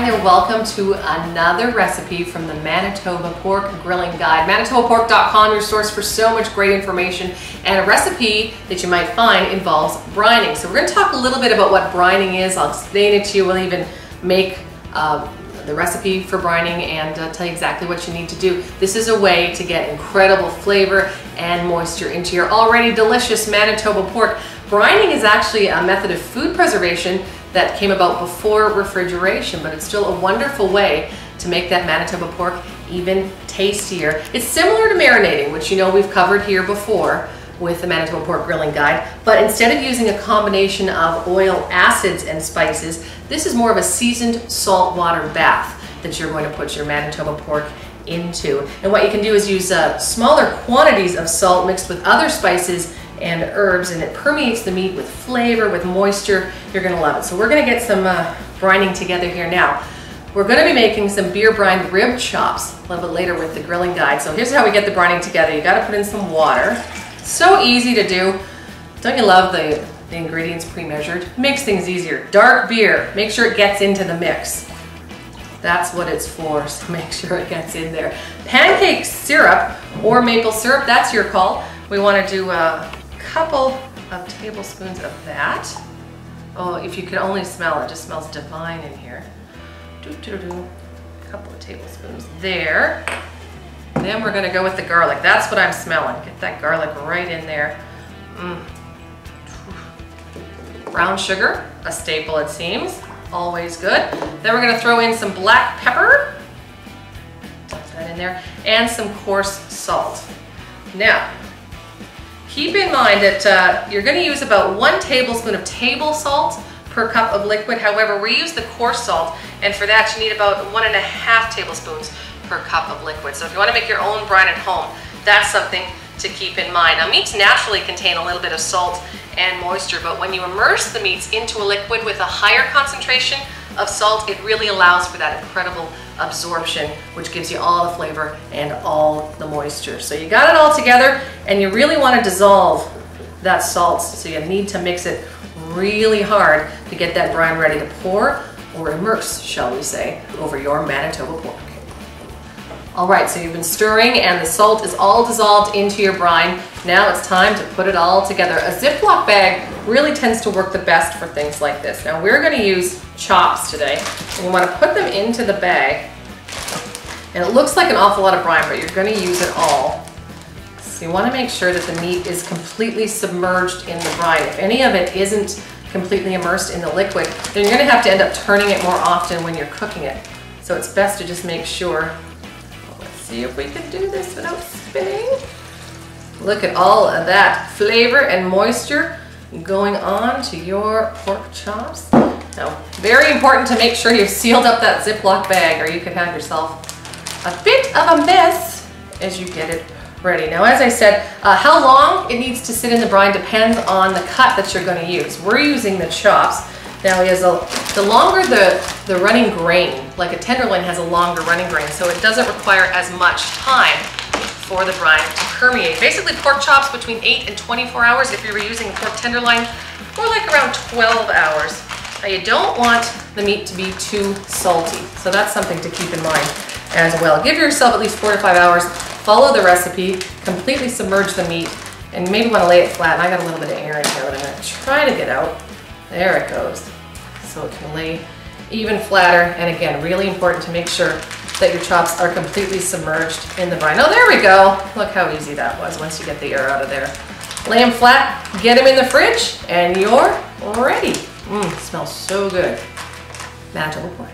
and welcome to another recipe from the Manitoba Pork Grilling Guide. ManitobaPork.com, your source for so much great information, and a recipe that you might find involves brining. So we're going to talk a little bit about what brining is. I'll explain it to you. We'll even make the recipe for brining and tell you exactly what you need to do. This is a way to get incredible flavor and moisture into your already delicious Manitoba pork. Brining is actually a method of food preservation that came about before refrigeration, but it's still a wonderful way to make that Manitoba pork even tastier. It's similar to marinating, which you know we've covered here before with the Manitoba Pork Grilling Guide, but instead of using a combination of oil, acids, and spices, this is more of a seasoned saltwater bath that you're going to put your Manitoba pork into. And what you can do is use smaller quantities of salt mixed with other spices and herbs, and it permeates the meat with flavor, with moisture. You're gonna love it. So we're gonna get some brining together here now. We're gonna be making some beer brined rib chops a little bit later with the grilling guide. So here's how we get the brining together. You gotta put in some water. So easy to do. Don't you love the ingredients pre-measured? Makes things easier. Dark beer, make sure it gets into the mix. That's what it's for, so make sure it gets in there. Pancake syrup or maple syrup, that's your call. We wanna do a couple of tablespoons of that. Oh, if you could only smell it, it just smells divine in here. A couple of tablespoons there. Then we're gonna go with the garlic. That's what I'm smelling. Get that garlic right in there. Brown sugar, a staple it seems. Always good. Then we're gonna throw in some black pepper. Put that in there. And some coarse salt. Now, keep in mind that you're going to use about 1 tablespoon of table salt per cup of liquid. However, we use the coarse salt, and for that you need about 1.5 tablespoons per cup of liquid. So if you want to make your own brine at home, that's something to keep in mind. Now, meats naturally contain a little bit of salt and moisture, but when you immerse the meats into a liquid with a higher concentration of salt, it really allows for that incredible absorption, which gives you all the flavor and all the moisture. So you got it all together, and you really want to dissolve that salt, so you need to mix it really hard to get that brine ready to pour or immerse, shall we say, over your Manitoba pork. All right, so you've been stirring and the salt is all dissolved into your brine. Now it's time to put it all together. A Ziploc bag really tends to work the best for things like this. Now we're going to use chops today, and you want to put them into the bag. And it looks like an awful lot of brine, but you're going to use it all. So you want to make sure that the meat is completely submerged in the brine. If any of it isn't completely immersed in the liquid, then you're going to have to end up turning it more often when you're cooking it. So it's best to just make sure. See if we can do this without spinning. Look at all of that flavor and moisture going on to your pork chops. Now, very important to make sure you've sealed up that Ziploc bag, or you could have yourself a bit of a mess as you get it ready. Now, as I said, how long it needs to sit in the brine depends on the cut that you're going to use. We're using the chops. Now, the longer the running grain, like a tenderloin has a longer running grain, so it doesn't require as much time for the brine to permeate. Basically, pork chops between 8 and 24 hours if you're using a pork tenderloin, or like around 12 hours. Now, you don't want the meat to be too salty, so that's something to keep in mind as well. Give yourself at least 4 to 5 hours, follow the recipe, completely submerge the meat, and maybe want to lay it flat. And I got a little bit of air in here that I'm going to try to get out. There it goes. So it can lay even flatter, and again, really important to make sure that your chops are completely submerged in the brine. Oh, there we go. Look how easy that was once you get the air out of there. Lay them flat, get them in the fridge, and you're ready. Smells so good. Manitoba pork.